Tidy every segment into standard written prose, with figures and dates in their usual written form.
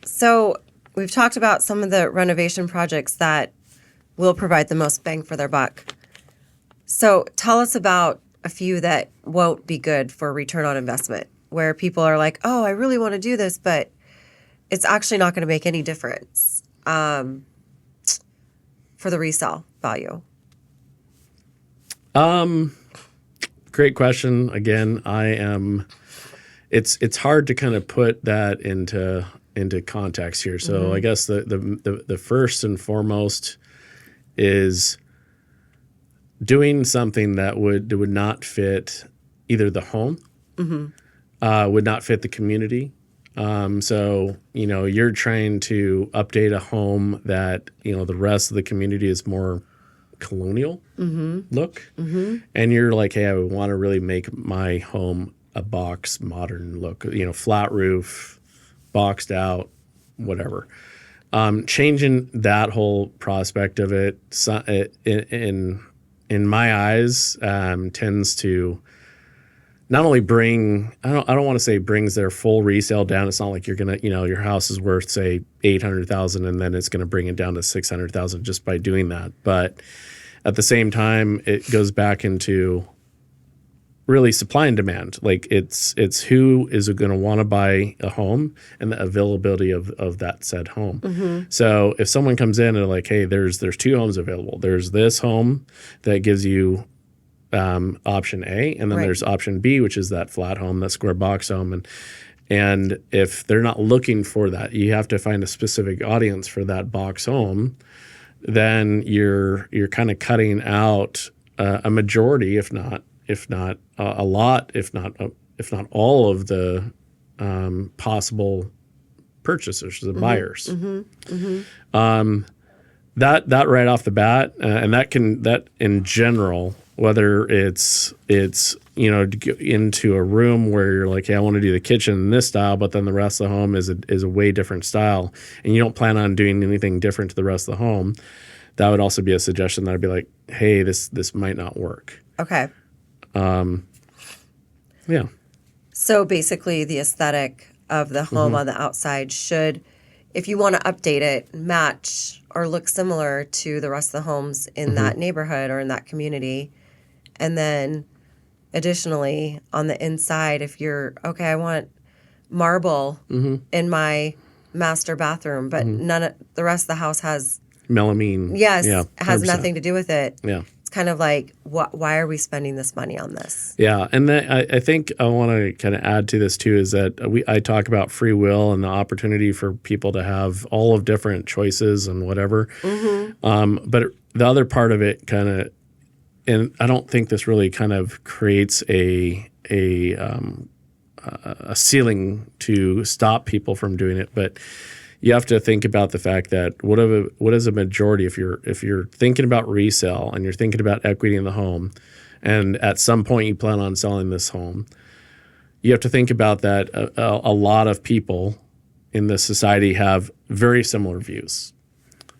So we've talked about some of the renovation projects that will provide the most bang for their buck. So tell us about a few that won't be good for return on investment, where people are like, oh, I really want to do this, but it's actually not going to make any difference for the resale value. Great question. Again, it's hard to kind of put that into context here. So I guess the first and foremost is doing something that would not fit either the home, would not fit the community. So, you're trying to update a home that, the rest of the community is more colonial look. And you're like, hey, I want to really make my home a box modern look, flat roof, boxed out, whatever. Changing that whole prospect of it in my eyes tends to not only bring, I don't want to say brings their full resale down. It's not like you're going to, your house is worth say 800,000 and then it's going to bring it down to 600,000 just by doing that. But at the same time, it goes back into really supply and demand. Like it's who is going to want to buy a home and the availability of that said home. So if someone comes in and they're like, hey, there's two homes available. There's this home that gives you option A, and then there's option B, which is that flat home, that square box home. And if they're not looking for that, you have to find a specific audience for that box home. Then you're kind of cutting out a majority, if not a lot, if not all of the possible purchasers, the buyers. That right off the bat, and that in general, whether it's to go into a room where you're like, hey, I want to do the kitchen in this style, but then the rest of the home is a way different style, and you don't plan on doing anything different to the rest of the home. That would also be a suggestion that I'd be like, hey, this might not work. Okay. Yeah. So basically the aesthetic of the home on the outside should, if you want to update it, match or look similar to the rest of the homes in that neighborhood or in that community. And then additionally on the inside, if you're, okay, I want marble in my master bathroom, but the rest of the house has melamine. Yes. Yeah, has 100%. nothing to do with it. Yeah. Kind of like, why are we spending this money on this? Yeah, and I think I want to kind of add to this too is that I talk about free will and the opportunity for people to have all of different choices and whatever. But the other part of it kind of, and I don't think this really kind of creates a ceiling to stop people from doing it, but you have to think about the fact that what is a majority if you're thinking about resale and you're thinking about equity in the home, and at some point you plan on selling this home, you have to think about that a lot of people in this society have very similar views.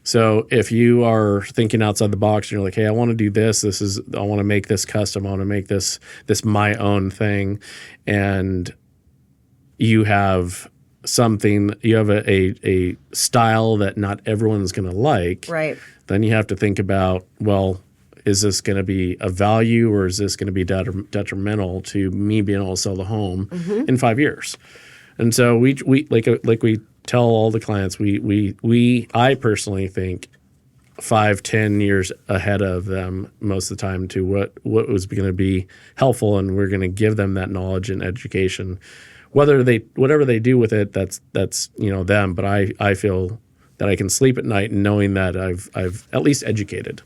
So if you are thinking outside the box and you're like, hey, I want to do this. I want to make this custom. I want to make this my own thing, and you have a style that not everyone's going to like, right? Then you have to think about, well, is this going to be a value or is this going to be detrimental to me being able to sell the home in 5 years? And so we like we tell all the clients, I personally think 5-10 years ahead of them most of the time to what was going to be helpful, and we're going to give them that knowledge and education. Whatever they do with it, that's them. But I feel that I can sleep at night knowing that I've at least educated.